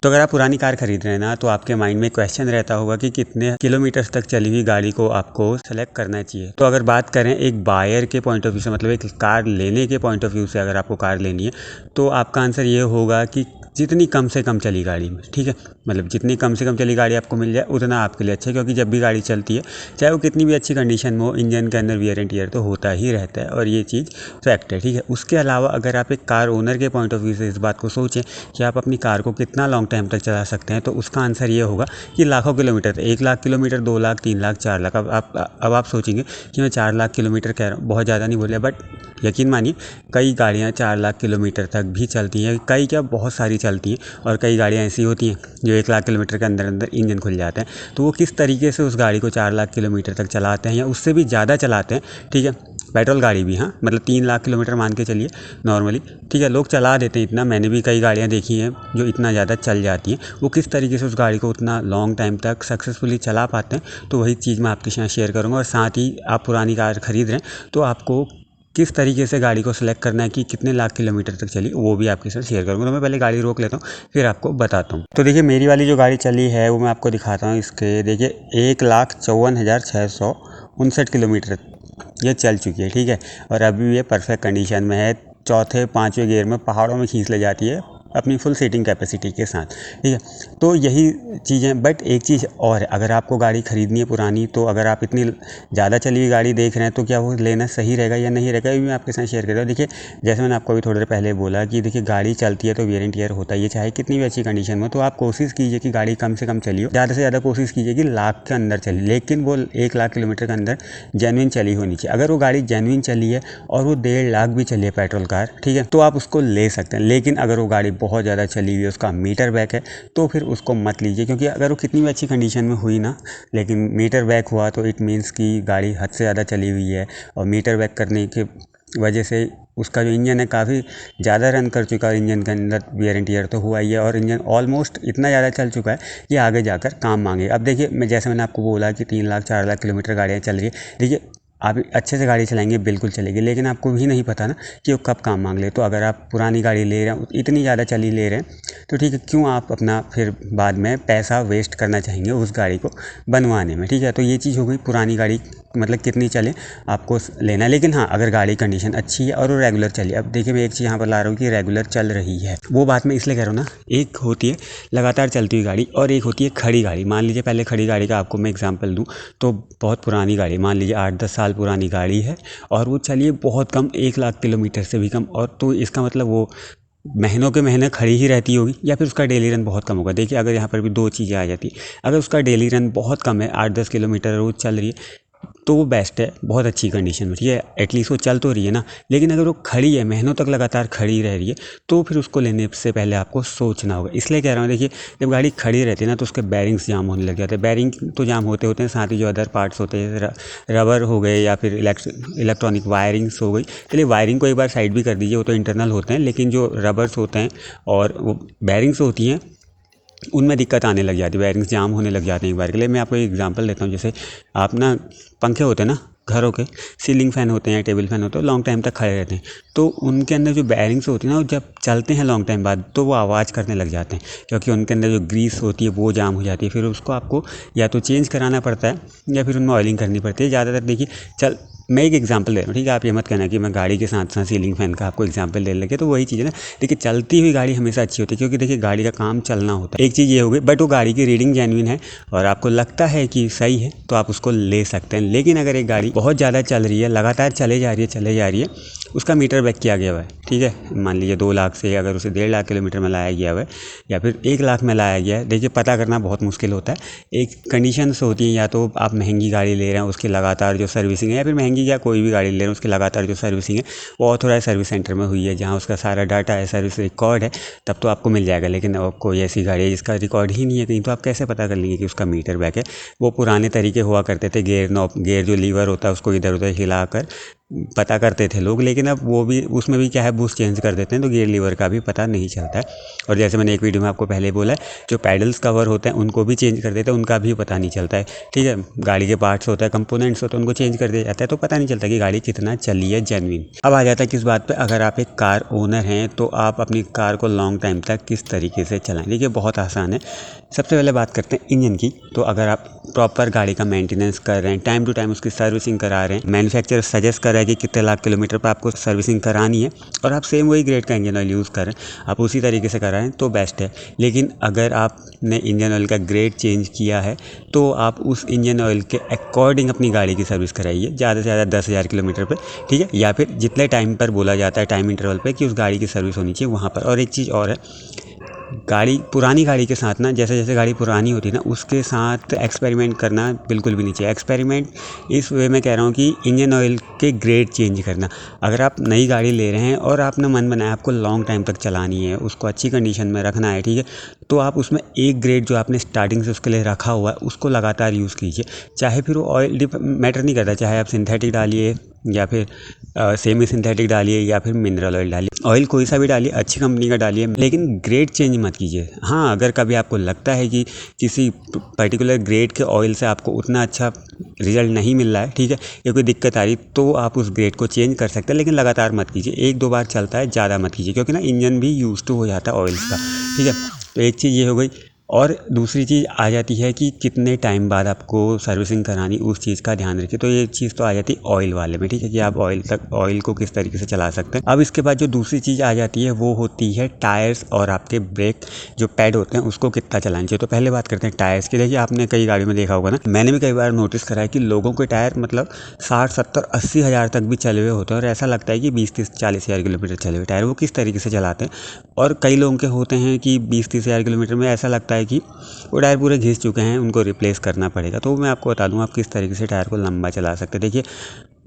तो अगर आप पुरानी कार खरीद रहे हैं ना, तो आपके माइंड में क्वेश्चन रहता होगा कि कितने किलोमीटर्स तक चली हुई गाड़ी को आपको सेलेक्ट करना चाहिए। तो अगर बात करें एक बायर के पॉइंट ऑफ व्यू से, मतलब एक कार लेने के पॉइंट ऑफ व्यू से, अगर आपको कार लेनी है तो आपका आंसर ये होगा कि जितनी कम से कम चली गाड़ी में, ठीक है, मतलब जितनी कम से कम चली गाड़ी आपको मिल जाए उतना आपके लिए अच्छा है। क्योंकि जब भी गाड़ी चलती है, चाहे वो कितनी भी अच्छी कंडीशन में हो, इंजन के अंदर वियर एंड टियर तो होता ही रहता है, और ये चीज़ फैक्ट है, ठीक है। उसके अलावा अगर आप एक कार ओनर के पॉइंट ऑफ व्यू से इस बात को सोचें कि आप अपनी कार को कितना लॉन्ग टाइम तक चला सकते हैं, तो उसका आंसर ये होगा कि लाखों किलोमीटर, 1 लाख किलोमीटर, 2 लाख, 3 लाख, 4 लाख। अब आप सोचेंगे कि मैं 4 लाख किलोमीटर कह रहा हूँ, बहुत ज़्यादा नहीं बोले, बट यकीन मानिए कई गाड़ियाँ 4 लाख किलोमीटर तक भी चलती हैं, कई क्या बहुत सारी चलती हैं, और कई गाड़ियाँ ऐसी होती हैं जो 1 लाख किलोमीटर के अंदर अंदर इंजन खुल जाता है। तो वो किस तरीके से उस गाड़ी को 4 लाख किलोमीटर तक चलाते हैं या उससे भी ज़्यादा चलाते हैं, ठीक है, पेट्रोल गाड़ी भी, हाँ, मतलब 3 लाख किलोमीटर मान के चलिए नॉर्मली, ठीक है, लोग चला देते हैं इतना। मैंने भी कई गाड़ियाँ देखी हैं जो इतना ज़्यादा चल जाती हैं। वो किस तरीके से उस गाड़ी को उतना लॉन्ग टाइम तक सक्सेसफुली चला पाते हैं, तो वही चीज़ मैं आपके साथ शेयर करूँगा। और साथ ही आप पुरानी कार खरीद रहे हैं तो आपको किस तरीके से गाड़ी को सिलेक्ट करना है कि कितने लाख किलोमीटर तक चली, वो भी आपके साथ शेयर करूँगा। तो मैं पहले गाड़ी रोक लेता हूँ, फिर आपको बताता हूँ। तो देखिए मेरी वाली जो गाड़ी चली है वो मैं आपको दिखाता हूँ। इसके देखिए 1,54,659 किलोमीटर ये चल चुकी है, ठीक है, और अभी ये परफेक्ट कंडीशन में है। चौथे 5वें गियर में पहाड़ों में खींच ले जाती है अपनी फुल सीटिंग कैपेसिटी के साथ, ठीक है। तो यही चीज़ें, बट एक चीज़ और है, अगर आपको गाड़ी ख़रीदनी है पुरानी, तो अगर आप इतनी ज़्यादा चली हुई गाड़ी देख रहे हैं तो क्या वो लेना सही रहेगा या नहीं रहेगा, ये भी मैं आपके साथ शेयर कर रहा हूँ। देखिए जैसे मैंने आपको अभी थोड़ी देर पहले बोला कि देखिए गाड़ी चलती है तो वियर एंड टियर होता ही है, चाहे कितनी भी अच्छी कंडीशन में। तो आप कोशिश कीजिए कि गाड़ी कम से कम चली हो, ज़्यादा से ज़्यादा कोशिश कीजिए कि लाख के अंदर चली, लेकिन वो 1 लाख किलोमीटर के अंदर जेन्युइन चली होनी चाहिए। अगर वो गाड़ी जेन्युइन चली है और वो 1.5 लाख भी चली है पेट्रोल कार, ठीक है, तो आप उसको ले सकते हैं। लेकिन अगर वो गाड़ी बहुत ज़्यादा चली हुई है, उसका मीटर बैक है, तो फिर उसको मत लीजिए। क्योंकि अगर वो कितनी भी अच्छी कंडीशन में हुई ना, लेकिन मीटर बैक हुआ तो इट मीन्स कि गाड़ी हद से ज़्यादा चली हुई है, और मीटर बैक करने के वजह से उसका जो इंजन है काफ़ी ज़्यादा रन कर चुका है, इंजन के अंदर वियर एंड टियर तो हुआ ही है, और इंजन ऑलमोस्ट इतना ज़्यादा चल चुका है कि आगे जाकर काम मांगे। अब देखिए मैंने आपको बोला कि 3 लाख 4 लाख किलोमीटर गाड़ियाँ चल रही है, देखिए आप अच्छे से गाड़ी चलाएंगे बिल्कुल चलेगी, लेकिन आपको भी नहीं पता ना कि वो कब काम मांग ले। तो अगर आप पुरानी गाड़ी ले रहे हैं, इतनी ज़्यादा चली ले रहे हैं, तो ठीक है, क्यों आप अपना फिर बाद में पैसा वेस्ट करना चाहेंगे उस गाड़ी को बनवाने में, ठीक है। तो ये चीज़ हो गई पुरानी गाड़ी, मतलब कितनी चले आपको लेना है। लेकिन हाँ, अगर गाड़ी कंडीशन अच्छी है और वो रेगुलर चली, अब देखिए मैं एक चीज़ यहाँ पर ला रहा हूँ कि रेगुलर चल रही है, वो बात मैं इसलिए कह रहा हूँ ना, एक होती है लगातार चलती हुई गाड़ी और एक होती है खड़ी गाड़ी। मान लीजिए पहले खड़ी गाड़ी का आपको मैं एग्जांपल दूँ तो बहुत पुरानी गाड़ी, मान लीजिए 8-10 साल पुरानी गाड़ी है और वो चलिए बहुत कम, 1 लाख किलोमीटर से भी कम, और तो इसका मतलब वो महीनों के महीने खड़ी ही रहती होगी, या फिर उसका डेली रन बहुत कम होगा। देखिए अगर यहाँ पर भी दो चीज़ें आ जाती, अगर उसका डेली रन बहुत कम है, 8-10 किलोमीटर रोज चल रही है, तो वो बेस्ट है, बहुत अच्छी कंडीशन में, ठीक है, एटलीस्ट वो चल तो रही है ना। लेकिन अगर वो खड़ी है, महीनों तक लगातार खड़ी रह रही है, तो फिर उसको लेने से पहले आपको सोचना होगा। इसलिए कह रहा हूँ, देखिए जब गाड़ी खड़ी रहती है ना, तो उसके बैरिंग्स जाम होने लग जाते हैं। बैरिंग तो जाम होते होते हैं, साथ ही जो अदर पार्ट्स होते हैं, रबर हो गए या फिर इलेक्ट्रॉनिक वायरिंग्स हो गई। चलिए वायरिंग को एक बार साइड भी कर दीजिए, वो तो इंटरनल होते हैं, लेकिन जो रबर्स होते हैं और वो बैरिंग्स होती हैं, उनमें दिक्कत आने लग जाती है, वायरिंग्स जाम होने लग जाते हैं एक बार के लिए। मैं आपको एक एग्जांपल देता हूँ। जैसे आप ना पंखे होते हैं ना घरों के, सीलिंग फ़ैन होते हैं या टेबल फ़ैन होते हैं, लॉन्ग टाइम तक खड़े रहते हैं, तो उनके अंदर जो बैरिंग्स होती है ना, वो जब चलते हैं लॉन्ग टाइम बाद, तो वो आवाज़ करने लग जाते हैं, क्योंकि उनके अंदर जो ग्रीस होती है वो जाम हो जाती है। फिर उसको आपको या तो चेंज कराना पड़ता है या फिर उनमें ऑयलिंग करनी पड़ती है। ज़्यादातर देखिए मैं एक एग्जांपल दे रहा हूँ, ठीक है, आप ये मत कहना कि मैं गाड़ी के साथ साथ सीलिंग फ़ैन का आपको एग्जांपल दे लगे। तो वही चीज़ है ना, देखिए चलती हुई गाड़ी हमेशा अच्छी होती है, क्योंकि देखिए गाड़ी का काम चलना होता है। एक चीज़ ये हो गई, बट वो गाड़ी की रीडिंग जेन्युइन है और आपको लगता है कि सही है, तो आप उसको ले सकते हैं। लेकिन अगर एक गाड़ी बहुत ज़्यादा चल रही है, लगातार चले जा रही है, उसका मीटर बैक किया गया हुआ है, ठीक है, मान लीजिए 2 लाख से अगर उसे 1.5 लाख किलोमीटर में लाया गया हुआ है या फिर 1 लाख में लाया गया है, देखिए पता करना बहुत मुश्किल होता है। एक कंडीशंस होती हैं, या तो आप महंगी गाड़ी ले रहे हैं, उसकी लगातार जो सर्विसिंग है, या फिर महंगी या कोई भी गाड़ी ले रहे हैं, उसकी लगातार जो सर्विसिंग है वो ऑथोराइज सर्विस सेंटर में हुई है, जहाँ उसका सारा डाटा है, सर्विस रिकॉर्ड है, तब तो आपको मिल जाएगा। लेकिन कोई ऐसी गाड़ी है जिसका रिकॉर्ड ही नहीं है कहीं, तो आप कैसे पता कर लेंगे कि उसका मीटर बैक है। वो पुराने तरीके हुआ करते थे, गेयर जो लीवर होता है उसको इधर उधर हिलाकर पता करते थे लोग, लेकिन अब वो भी, उसमें भी क्या है, बूस्ट चेंज कर देते हैं तो गियर लीवर का भी पता नहीं चलता है। और जैसे मैंने एक वीडियो में आपको पहले बोला है, जो पैडल्स कवर होते हैं उनको भी चेंज कर देते हैं, उनका भी पता नहीं चलता है। ठीक है, गाड़ी के पार्ट्स होते हैं, कंपोनेंट्स होते हैं, उनको चेंज कर दिया जाता है तो पता नहीं चलता कि गाड़ी कितना चली है जेन्युइन। अब आ जाता है किस बात पे, अगर आप एक कार ओनर हैं तो आप अपनी कार को लॉन्ग टाइम तक किस तरीके से चलाएं। देखिए बहुत आसान है। सबसे पहले बात करते हैं इंजन की। तो अगर आप प्रॉपर गाड़ी का मेंटेनेंस कर रहे हैं, टाइम टू टाइम उसकी सर्विसिंग करा रहे हैं, मैन्युफैक्चरर सजेस्ट कर रहा है कि कितने लाख किलोमीटर पर आपको सर्विसिंग करानी है, और आप सेम वही ग्रेड का इंजन ऑयल यूज़ कर रहे हैं, आप उसी तरीके से कराएं तो बेस्ट है। लेकिन अगर आपने इंजन ऑयल का ग्रेड चेंज किया है तो आप उस इंजन ऑयल के अकॉर्डिंग अपनी गाड़ी की सर्विस कराइए, ज़्यादा से ज़्यादा 10,000 किलोमीटर पर। ठीक है, या फिर जितने टाइम पर बोला जाता है, टाइम इंटरवल पर कि उस गाड़ी की सर्विस होनी चाहिए वहाँ पर। और एक चीज़ और है, गाड़ी, पुरानी गाड़ी के साथ ना, जैसे जैसे गाड़ी पुरानी होती है ना, उसके साथ एक्सपेरिमेंट करना बिल्कुल भी नहीं चाहिए। एक्सपेरिमेंट इस वे में कह रहा हूँ कि इंजन ऑयल के ग्रेड चेंज करना। अगर आप नई गाड़ी ले रहे हैं और आपने मन बनाया आपको लॉन्ग टाइम तक चलानी है, उसको अच्छी कंडीशन में रखना है, ठीक है, तो आप उसमें एक ग्रेड जो आपने स्टार्टिंग से उसके लिए रखा हुआ है उसको लगातार यूज़ कीजिए। चाहे फिर वो ऑयल मैटर नहीं करता, चाहे आप सिंथेटिक डालिए या फिर सेमी सिंथेटिक डालिए या फिर मिनरल ऑयल डालिए, ऑयल कोई सा भी डालिए, अच्छी कंपनी का डालिए, लेकिन ग्रेड चेंज मत कीजिए। हाँ, अगर कभी आपको लगता है कि किसी पर्टिकुलर ग्रेड के ऑयल से आपको उतना अच्छा रिजल्ट नहीं मिल रहा है, ठीक है, या कोई दिक्कत आ रही, तो आप उस ग्रेड को चेंज कर सकते हैं, लेकिन लगातार मत कीजिए। 1-2 बार चलता है, ज़्यादा मत कीजिए, क्योंकि ना इंजन भी यूज टू हो जाता है ऑयल्स का। ठीक है, तो एक चीज़ ये हो गई। और दूसरी चीज़ आ जाती है कि कितने टाइम बाद आपको सर्विसिंग करानी, उस चीज़ का ध्यान रखिए। तो ये चीज़ तो आ जाती है ऑयल वाले में, ठीक है, कि आप ऑयल को किस तरीके से चला सकते हैं। अब इसके बाद जो दूसरी चीज़ आ जाती है वो होती है टायर्स और आपके ब्रेक जो पैड होते हैं उसको कितना चलाना चाहिए। तो पहले बात करते हैं टायर्स की। देखिए आपने कई गाड़ियों में देखा होगा ना, मैंने भी कई बार नोटिस करा है कि लोगों के टायर मतलब 60, 70, 80 हज़ार तक भी चले हुए होते हैं, और ऐसा लगता है कि 20, 30, 40 हज़ार किलोमीटर चले हुए टायर। वो किस तरीके से चलाते हैं। और कई लोगों के होते हैं कि 20, 30 हज़ार किलोमीटर में ऐसा लगता है कि वो टायर पूरे घिस चुके हैं, उनको रिप्लेस करना पड़ेगा। तो मैं आपको बता दूं आप किस तरीके से टायर को लंबा चला सकते हैं। देखिए,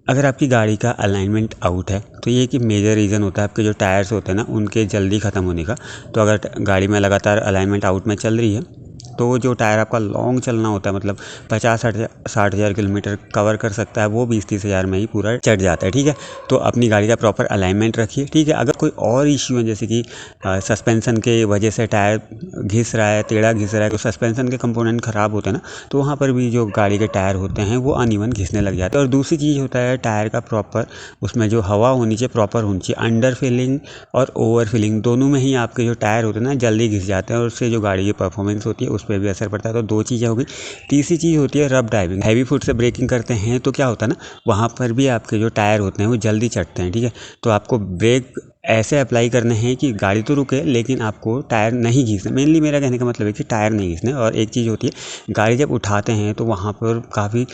अगर आपकी गाड़ी का अलाइनमेंट आउट है तो ये कि मेजर रीज़न होता है आपके जो टायर्स होते हैं ना उनके जल्दी ख़त्म होने का। तो अगर गाड़ी में लगातार अलाइनमेंट आउट में चल रही है तो जो टायर आपका लॉन्ग चलना होता है, मतलब 50-60 हज़ार किलोमीटर कवर कर सकता है, वो 20-30 हज़ार में ही पूरा चढ़ जाता है। ठीक है, तो अपनी गाड़ी का प्रॉपर अलाइनमेंट रखिए। ठीक है, अगर कोई और इश्यू है, जैसे कि सस्पेंसन के वजह से टायर घिस रहा है, टेढ़ा घिस रहा है, तो सस्पेंसन के कंपोनेंट ख़राब होते हैं ना, तो वहाँ पर भी जो गाड़ी के टायर होते हैं वो अनइवन घिसने लग जाते हैं। और दूसरी चीज़ होता है टायर का प्रॉपर, उसमें जो हवा होनी चाहिए प्रॉपर होनी चाहिए। अंडर फिलिंग और ओवर फिलिंग दोनों में ही आपके जो टायर होते हैं ना जल्दी घिस जाते हैं, और उससे जो गाड़ी की परफॉर्मेंस होती है उस पर भी असर पड़ता है। तो 2 चीज़ें हो गई। तीसरी चीज़ होती है रफ ड्राइविंग। हैवी फुट से ब्रेकिंग करते हैं तो क्या होता है ना, वहाँ पर भी आपके जो टायर होते हैं वो जल्दी चढ़ते हैं। ठीक है, तो आपको ब्रेक ऐसे अप्लाई करने हैं कि गाड़ी तो रुके लेकिन आपको टायर नहीं घिसने। मेनली मेरा कहने का मतलब है कि टायर नहीं घिसने। और एक चीज़ होती है, गाड़ी जब उठाते हैं तो वहाँ पर काफ़ी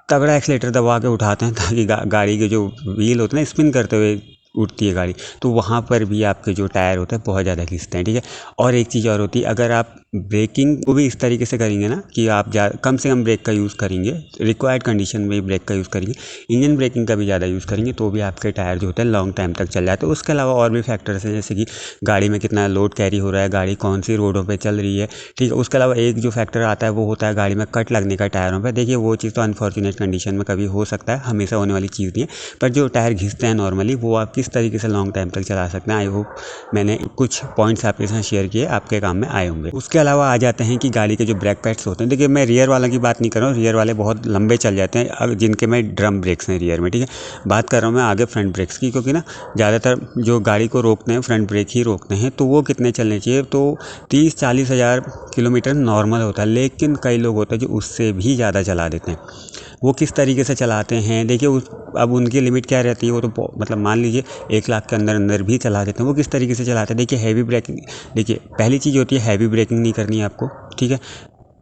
तगड़ा एक्सीलेटर दबा के उठाते हैं ताकि गाड़ी के जो व्हील होते हैं ना स्पिन करते हुए उठती है गाड़ी, तो वहाँ पर भी आपके जो टायर होते हैं बहुत ज़्यादा घिसते हैं। ठीक है, और एक चीज़ और होती है, अगर आप ब्रेकिंग को भी इस तरीके से करेंगे ना कि आप कम से कम ब्रेक का यूज़ करेंगे, रिक्वायर्ड कंडीशन में ही ब्रेक का यूज़ करेंगे, इंजन ब्रेकिंग का भी ज़्यादा यूज़ करेंगे, तो भी आपके टायर जो होते हैं लॉन्ग टाइम तक चल जाते हैं। उसके अलावा और भी फैक्टर्स हैं, जैसे कि गाड़ी में कितना लोड कैरी हो रहा है, गाड़ी कौन सी रोडों पर चल रही है। ठीक है, उसके अलावा एक जो फैक्टर आता है वो होता है गाड़ी में कट लगने का टायरों पर। देखिए वो चीज़ तो अनफॉर्चुनेट कंडीशन में कभी हो सकता है, हमेशा होने वाली चीज़ नहीं है, पर जो टायर घिसते हैं नॉर्मली वो आप किस तरीके से लॉन्ग टाइम तक चला सकते हैं। आई होप मैंने कुछ पॉइंट्स आपके साथ शेयर किए, आपके काम में आए होंगे। उसके अलावा आ जाते हैं कि गाड़ी के जो ब्रेक पैड्स होते हैं। देखिए मैं रियर वाला की बात नहीं कर रहा हूँ, रियर वाले बहुत लंबे चल जाते हैं जिनके में ड्रम ब्रेक्स हैं रियर में। ठीक है, बात कर रहा हूँ मैं आगे फ्रंट ब्रेक्स की, क्योंकि ना ज़्यादातर जो गाड़ी को रोकते हैं फ्रंट ब्रेक ही रोकते हैं। तो वो कितने चलने चाहिए, तो 30-40 हज़ार किलोमीटर नॉर्मल होता है, लेकिन कई लोग होते हैं जो उससे भी ज़्यादा चला देते हैं। वो किस तरीके से चलाते हैं, देखिए अब उनकी लिमिट क्या रहती है, वो तो मतलब मान लीजिए 1 लाख के अंदर अंदर भी चला देते हैं। वो किस तरीके से चलाते हैं, देखिए हैवी ब्रेकिंग। देखिए पहली चीज़ होती है हैवी ब्रेकिंग नहीं करनी है आपको। ठीक है,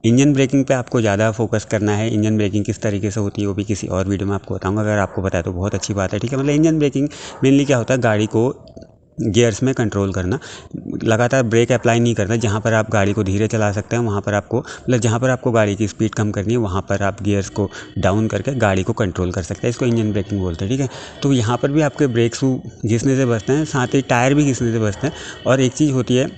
इंजन ब्रेकिंग पे आपको ज़्यादा फोकस करना है। इंजन ब्रेकिंग किस तरीके से होती है वो भी किसी और वीडियो में आपको बताऊंगा, अगर आपको पता है तो बहुत अच्छी बात है। ठीक है, मतलब इंजन ब्रेकिंग मेनली क्या होता है, गाड़ी को गियर्स में कंट्रोल करना, लगातार ब्रेक अप्लाई नहीं करना। जहाँ पर आप गाड़ी को धीरे चला सकते हैं वहाँ पर आपको, मतलब जहाँ पर आपको गाड़ी की स्पीड कम करनी है वहाँ पर आप गियर्स को डाउन करके गाड़ी को कंट्रोल कर सकते हैं। इसको इंजन ब्रेकिंग बोलते हैं। ठीक है, तो यहाँ पर भी आपके ब्रेक्स घिसने से बचते हैं, साथ ही टायर भी घिसने से बचते हैं। और एक चीज़ होती है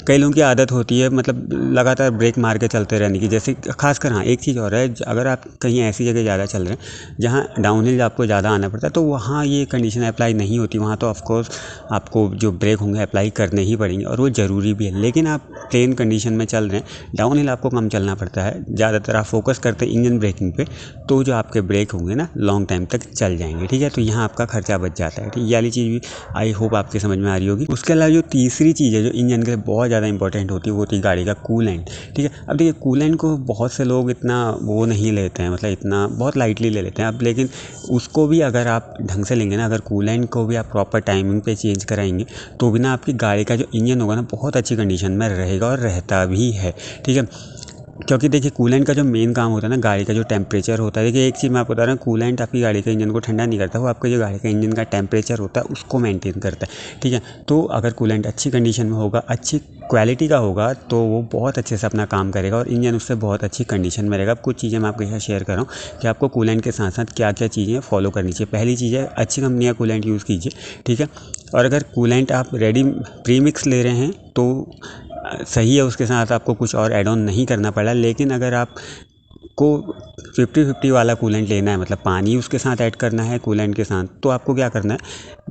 कई लोगों की आदत होती है मतलब लगातार ब्रेक मार के चलते रहने की। जैसे खासकर हाँ, एक चीज़ और है, अगर आप कहीं ऐसी जगह ज़्यादा चल रहे हैं जहाँ डाउनहिल आपको ज़्यादा आना पड़ता है, तो वहाँ ये कंडीशन अप्लाई नहीं होती। वहाँ तो ऑफकोर्स आपको जो ब्रेक होंगे अप्लाई करने ही पड़ेंगे और वो ज़रूरी भी है। लेकिन आप प्लेन कंडीशन में चल रहे हैं, डाउनहिल आपको कम चलना पड़ता है, ज़्यादातर आप फोकस करते हैं इंजन ब्रेकिंग पे, तो जो आपके ब्रेक होंगे ना लॉन्ग टाइम तक चल जाएंगे, ठीक है। तो यहाँ आपका खर्चा बच जाता है, ठीक है। ये वाली चीज़ भी आई होप आपके समझ में आ रही होगी। उसके अलावा जो तीसरी चीज़ है जो इंजन के लिए बहुत ज़्यादा इंपॉर्टेंट होती है, वो होती है गाड़ी का कूलेंट, ठीक है। अब देखिए कूलेंट को बहुत से लोग इतना वो नहीं लेते हैं, मतलब इतना बहुत लाइटली ले लेते हैं। अब लेकिन उसको भी अगर आप ढंग से लेंगे ना, अगर कूलेंट को भी आप प्रॉपर टाइमिंग पे चेंज कराएंगे, तो भी ना आपकी गाड़ी का जो इंजन होगा ना बहुत अच्छी कंडीशन में रहेगा और रहता भी है, ठीक है। क्योंकि देखिए कूलेंट का जो मेन काम होता है ना, गाड़ी का जो टेम्परेचर होता है, देखिए एक चीज़ मैं आपको बता रहा हूँ, कूलेंट आपकी गाड़ी के इंजन को ठंडा नहीं करता, वो आपका जो गाड़ी का इंजन का टेम्परेचर होता है उसको मेंटेन करता है, ठीक है। तो अगर कूलेंट अच्छी कंडीशन में होगा, अच्छी क्वालिटी का होगा, तो वो बहुत अच्छे से अपना काम करेगा और इंजन उससे बहुत अच्छी कंडीशन में रहेगा। अब कुछ चीज़ें मैं आपके साथ शेयर कर रहा हूँ कि आपको कूलेंट के साथ साथ क्या क्या चीज़ें फॉलो करनी चाहिए। पहली चीज़ है अच्छी कंपनी का कूलेंट यूज़ कीजिए, ठीक है। और अगर कूलेंट आप रेडी प्रीमिक्स ले रहे हैं तो सही है, उसके साथ आपको कुछ और ऐड ऑन नहीं करना पड़ा। लेकिन अगर आप को 50-50 वाला कूलेंट लेना है, मतलब पानी उसके साथ ऐड करना है कूलेंट के साथ, तो आपको क्या करना है,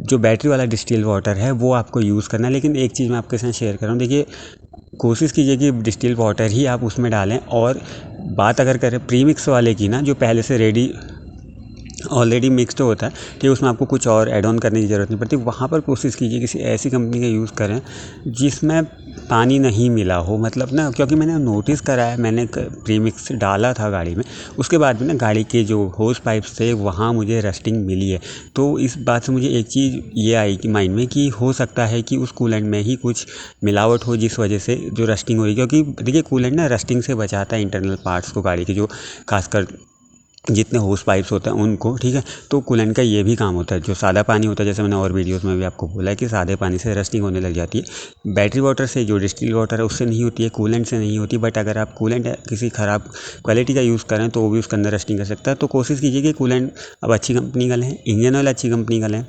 जो बैटरी वाला डिस्टिल वाटर है वो आपको यूज़ करना है। लेकिन एक चीज़ मैं आपके साथ शेयर कर रहा हूँ, देखिए कोशिश कीजिए कि डिस्टिल वाटर ही आप उसमें डालें। और बात अगर करें प्रीमिक्स वाले की ना, जो पहले से रेडी ऑलरेडी मिक्सड होता है, कि उसमें आपको कुछ और ऐड ऑन करने की ज़रूरत नहीं पड़ती, वहाँ पर कोशिश कीजिए किसी ऐसी कंपनी का यूज़ करें जिसमें पानी नहीं मिला हो। मतलब ना, क्योंकि मैंने नोटिस करा है, मैंने प्रीमिक्स डाला था गाड़ी में, उसके बाद में ना गाड़ी के जो होस पाइप्स थे वहाँ मुझे रस्टिंग मिली है। तो इस बात से मुझे एक चीज़ ये आई कि माइंड में कि हो सकता है कि उस कूलेंट में ही कुछ मिलावट हो, जिस वजह से जो रस्टिंग हो रही है। क्योंकि देखिए कूलेंट ना रस्टिंग से बचाता है इंटरनल पार्ट्स को, गाड़ी के जो खासकर जितने होस पाइप्स होते हैं उनको, ठीक है। तो कूलेंट का ये भी काम होता है। जो सादा पानी होता है, जैसे मैंने और वीडियोस में भी आपको बोला है कि सादे पानी से रस्टिंग होने लग जाती है। बैटरी वाटर से, जो डिस्टिल वाटर है उससे नहीं होती है, कूलेंट से नहीं होती। बट अगर आप कूलेंट किसी ख़राब क्वालिटी का यूज़ करें तो वो भी उसके अंदर रस्टिंग कर सकता है। तो कोशिश कीजिए कि कूलेंट अब अच्छी कंपनी का लें, इंजन ऑयल अच्छी कंपनी का लें,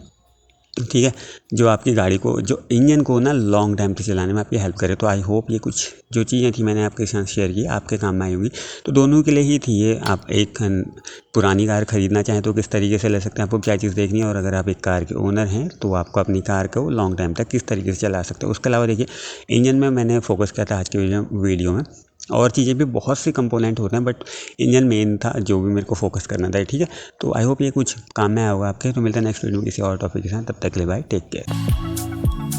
ठीक है, जो आपकी गाड़ी को, जो इंजन को ना लॉन्ग टाइम तक चलाने में आपकी हेल्प करे। तो आई होप ये कुछ जो चीज़ें थी मैंने आपके साथ शेयर की आपके काम में आई होगी। तो दोनों के लिए ही थी ये। आप एक पुरानी कार ख़रीदना चाहें तो किस तरीके से ले सकते हैं, आपको क्या चीज़ देखनी है, और अगर आप एक कार के ओनर हैं तो आपको अपनी कार को लॉन्ग टाइम तक किस तरीके से चला सकते हैं। उसके अलावा देखिए इंजन में मैंने फोकस किया था आज के वीडियो में, और चीज़ें भी बहुत सी कंपोनेंट होते हैं, बट इंजन मेन था जो भी मेरे को फोकस करना था, ठीक है। तो आई होप ये कुछ काम में आया होगा आपके। तो मिलता है नेक्स्ट वीडियो किसी और टॉपिक के साथ, तब तक के लिए बाय, टेक केयर।